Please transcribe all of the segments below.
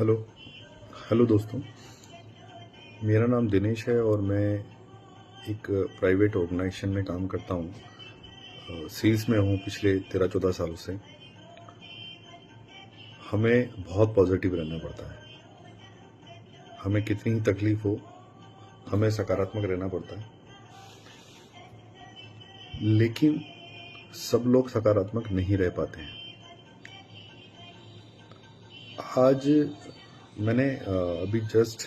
Hello hello दोस्तों। मेरा नाम दिनेश है और मैं एक प्राइवेट ऑर्गेनाइजेशन में काम करता हूँ। सेल्स में हूँ पिछले 13-14 सालों से। हमें बहुत पॉजिटिव रहना पड़ता है। हमें कितनी ही तकलीफ हो, हमें सकारात्मक रहना पड़ता है। लेकिन सब लोग सकारात्मक नहीं रह पाते हैं। आज मैंने अभी जस्ट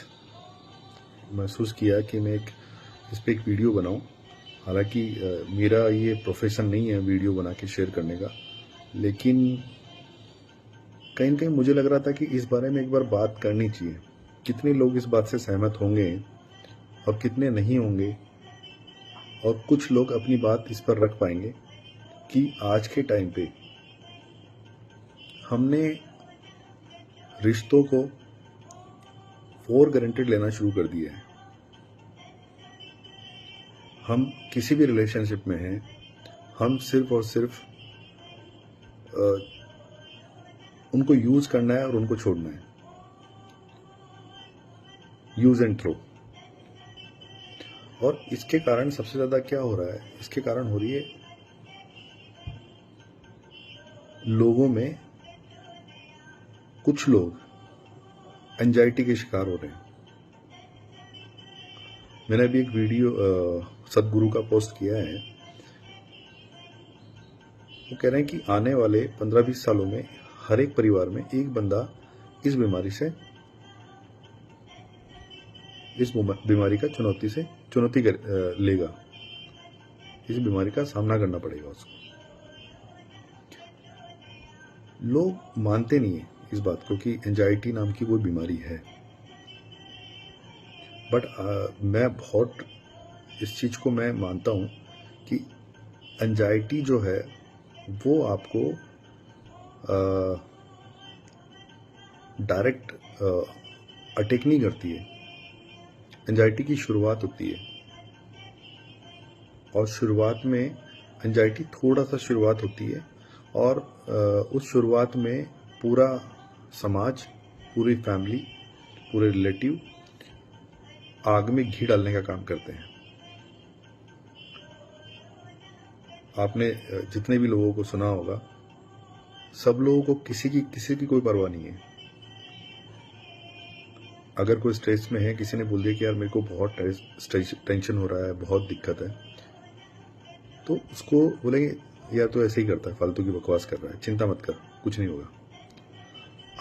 महसूस किया कि मैं इस पर एक वीडियो बनाऊं। हालांकि मेरा ये प्रोफेशन नहीं है वीडियो बना के शेयर करने का, लेकिन कहीं न कहीं मुझे लग रहा था कि इस बारे में एक बार बात करनी चाहिए। कितने लोग इस बात से सहमत होंगे और कितने नहीं होंगे, और कुछ लोग अपनी बात इस पर रख पाएंगे कि आज के टाइम पे हमने रिश्तों को फॉर ग्रांटेड लेना शुरू कर दिया है। हम किसी भी रिलेशनशिप में हैं, हम सिर्फ और सिर्फ उनको यूज करना है और उनको छोड़ना है। Use and throw. और इसके कारण सबसे ज्यादा क्या हो रहा है, इसके कारण हो रही है लोगों में, कुछ लोग एंजाइटी के शिकार हो रहे हैं। मैंने अभी एक वीडियो सदगुरु का पोस्ट किया है। वो कह रहे हैं कि आने वाले 15-20 सालों में हर एक परिवार में एक बंदा इस बीमारी का चुनौती लेगा। इस बीमारी का सामना करना पड़ेगा उसको। लोग मानते नहीं है इस बात को कि एंजाइटी नाम की कोई बीमारी है। बट मैं बहुत इस चीज को मैं मानता हूं कि एंजाइटी जो है वो आपको डायरेक्ट अटैक नहीं करती है। एंजाइटी की शुरुआत होती है, और शुरुआत में एंजाइटी थोड़ा सा शुरुआत होती है, और उस शुरुआत में पूरा समाज, पूरी फैमिली, पूरे रिलेटिव आग में घी डालने का काम करते हैं। आपने जितने भी लोगों को सुना होगा, सब लोगों को किसी की कोई परवाह नहीं है। अगर कोई स्ट्रेस में है, किसी ने बोल दिया कि यार मेरे को बहुत टेंशन हो रहा है, बहुत दिक्कत है, तो उसको बोलेंगे यार तो ऐसे ही करता है, फालतू की बकवास कर रहा है, चिंता मत कर, कुछ नहीं होगा।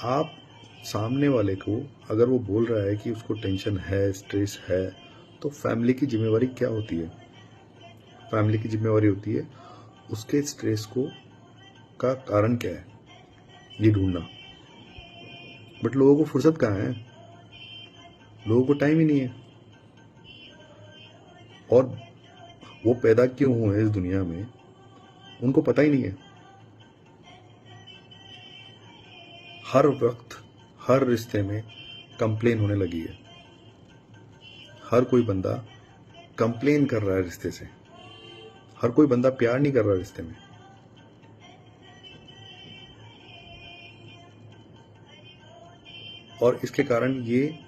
आप सामने वाले को अगर वो बोल रहा है कि उसको टेंशन है, स्ट्रेस है, तो फैमिली की जिम्मेवारी क्या होती है? फैमिली की जिम्मेवारी होती है उसके स्ट्रेस का कारण क्या है, ये ढूंढना। बट लोगों को फुर्सत कहाँ है, लोगों को टाइम ही नहीं है। और वो पैदा क्यों हुए इस दुनिया में, उनको पता ही नहीं है। हर वक्त हर रिश्ते में कंप्लेन होने लगी है। हर कोई बंदा कंप्लेन कर रहा है रिश्ते से। हर कोई बंदा प्यार नहीं कर रहा रिश्ते में। और इसके कारण ये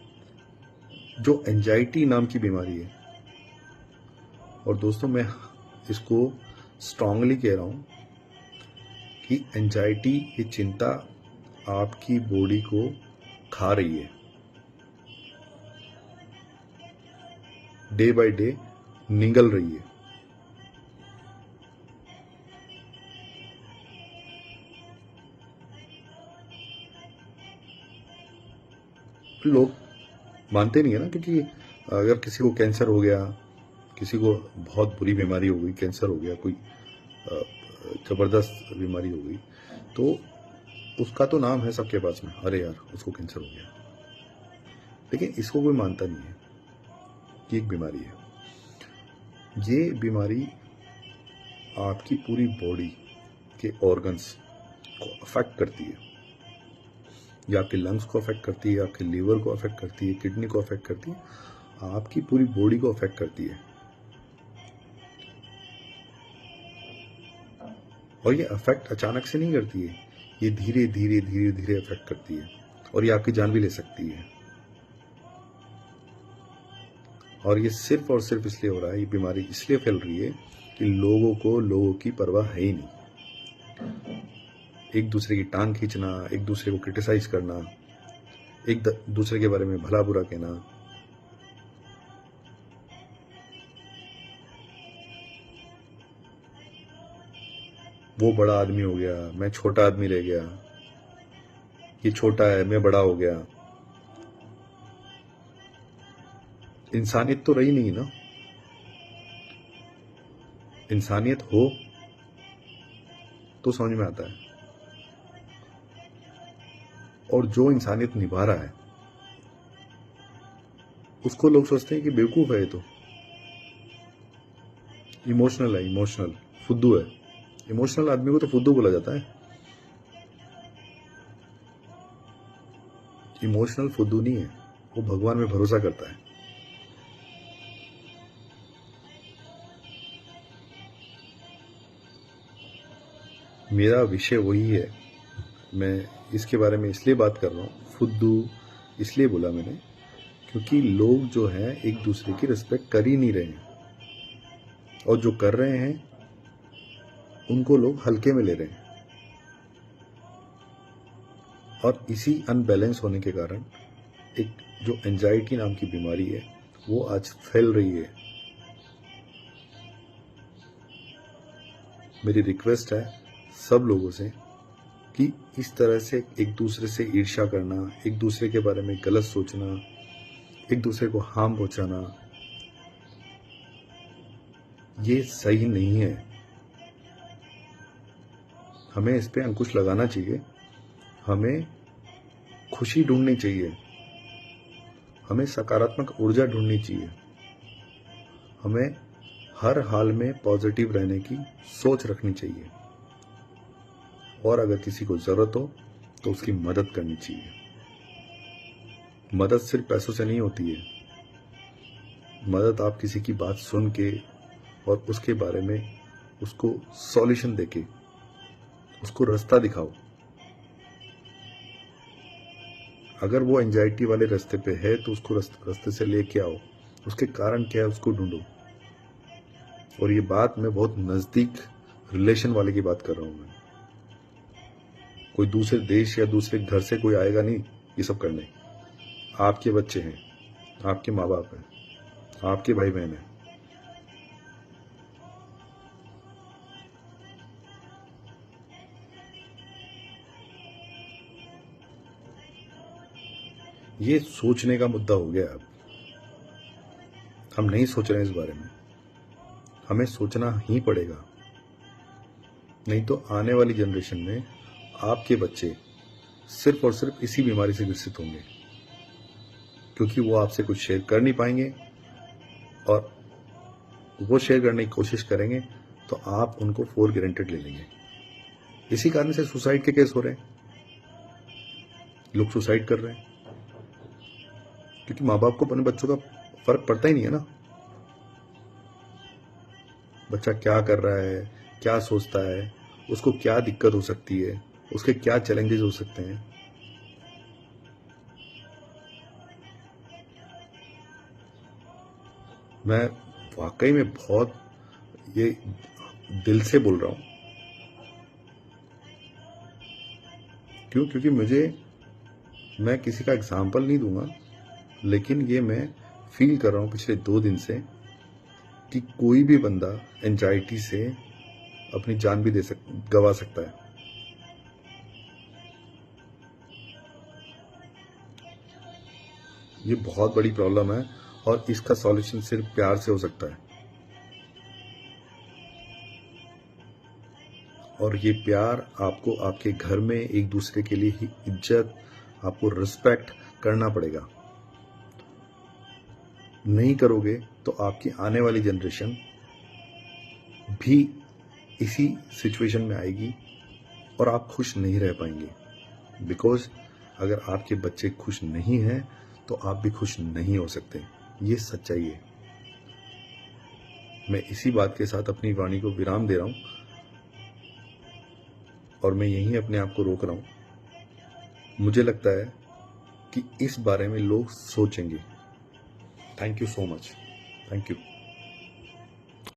जो एंजाइटी नाम की बीमारी है, और दोस्तों मैं इसको स्ट्रांगली कह रहा हूं कि एंजाइटी, ये चिंता आपकी बॉडी को खा रही है। डे बाय डे निगल रही है। लोग मानते नहीं है ना, क्योंकि अगर किसी को कैंसर हो गया, किसी को बहुत बुरी बीमारी हो गई, कैंसर हो गया, कोई जबरदस्त बीमारी हो गई, तो उसका तो नाम है सबके पास में, अरे यार उसको कैंसर हो गया। लेकिन इसको कोई मानता नहीं है कि एक बीमारी है। ये बीमारी आपकी पूरी बॉडी के ऑर्गन्स को अफेक्ट करती है। ये आपके लंग्स को अफेक्ट करती है, आपके लीवर को अफेक्ट करती है, किडनी को अफेक्ट करती है, आपकी पूरी बॉडी को अफेक्ट करती है। और ये अफेक्ट अचानक से नहीं करती है, ये धीरे धीरे धीरे धीरे अफेक्ट करती है। और ये आपकी जान भी ले सकती है। और ये सिर्फ और सिर्फ इसलिए हो रहा है, ये बीमारी इसलिए फैल रही है कि लोगों को लोगों की परवाह है ही नहीं। एक दूसरे की टांग खींचना, एक दूसरे को क्रिटिसाइज करना, दूसरे के बारे में भला बुरा कहना, वो बड़ा आदमी हो गया, मैं छोटा आदमी रह गया, ये छोटा है मैं बड़ा हो गया। इंसानियत तो रही नहीं ना। इंसानियत हो तो समझ में आता है। और जो इंसानियत निभा रहा है उसको लोग सोचते हैं कि बेवकूफ है, ये तो इमोशनल है, इमोशनल फुद्दू है। इमोशनल आदमी को तो फुद्दू बोला जाता है। इमोशनल फुद्दू नहीं है, वो भगवान में भरोसा करता है। मेरा विषय वही है। मैं इसके बारे में इसलिए बात कर रहा हूँ, फुद्दू इसलिए बोला मैंने क्योंकि लोग जो हैं एक दूसरे की रिस्पेक्ट कर ही नहीं रहे हैं, और जो कर रहे हैं उनको लोग हल्के में ले रहे हैं। और इसी अनबैलेंस होने के कारण एक जो एंजाइटी नाम की बीमारी है वो आज फैल रही है। मेरी रिक्वेस्ट है सब लोगों से कि इस तरह से एक दूसरे से ईर्ष्या करना, एक दूसरे के बारे में गलत सोचना, एक दूसरे को हार्म पहुंचाना, ये सही नहीं है। हमें इस पे अंकुश लगाना चाहिए। हमें खुशी ढूंढनी चाहिए, हमें सकारात्मक ऊर्जा ढूंढनी चाहिए, हमें हर हाल में पॉजिटिव रहने की सोच रखनी चाहिए, और अगर किसी को जरूरत हो तो उसकी मदद करनी चाहिए। मदद सिर्फ पैसों से नहीं होती है। मदद आप किसी की बात सुन के और उसके बारे में उसको सॉल्यूशन देके उसको रास्ता दिखाओ। अगर वो एंजाइटी वाले रास्ते पे है तो उसको रास्ते से लेके आओ, उसके कारण क्या है उसको ढूंढो। और ये बात मैं बहुत नजदीक रिलेशन वाले की बात कर रहा हूं। मैं कोई दूसरे देश या दूसरे घर से कोई आएगा नहीं ये सब करने। आपके बच्चे हैं, आपके माँ बाप हैं, आपके भाई बहन हैं। ये सोचने का मुद्दा हो गया। अब हम नहीं सोच रहे हैं इस बारे में, हमें सोचना ही पड़ेगा। नहीं तो आने वाली जनरेशन में आपके बच्चे सिर्फ और सिर्फ इसी बीमारी से ग्रसित होंगे, क्योंकि वो आपसे कुछ शेयर कर नहीं पाएंगे, और वो शेयर करने की कोशिश करेंगे तो आप उनको फॉर ग्रांटेड ले लेंगे। इसी कारण से सुसाइड के केस हो रहे हैं, लोग सुसाइड कर रहे हैं, क्योंकि माँ बाप को अपने बच्चों का फर्क पड़ता ही नहीं है ना। बच्चा क्या कर रहा है, क्या सोचता है, उसको क्या दिक्कत हो सकती है, उसके क्या चैलेंजेस हो सकते हैं। मैं वाकई में बहुत ये दिल से बोल रहा हूं। क्यों? क्योंकि मैं किसी का एग्जाम्पल नहीं दूंगा, लेकिन ये मैं फील कर रहा हूं पिछले 2 दिन से कि कोई भी बंदा एंजाइटी से अपनी जान भी गवा सकता है। ये बहुत बड़ी प्रॉब्लम है, और इसका सॉल्यूशन सिर्फ प्यार से हो सकता है। और ये प्यार आपको आपके घर में एक दूसरे के लिए ही इज्जत, आपको रिस्पेक्ट करना पड़ेगा। नहीं करोगे तो आपकी आने वाली जनरेशन भी इसी सिचुएशन में आएगी और आप खुश नहीं रह पाएंगे। बिकॉज अगर आपके बच्चे खुश नहीं हैं तो आप भी खुश नहीं हो सकते। ये सच्चाई है। मैं इसी बात के साथ अपनी वाणी को विराम दे रहा हूं, और मैं यहीं अपने आप को रोक रहा हूं। मुझे लगता है कि इस बारे में लोग सोचेंगे। Thank you so much. Thank you.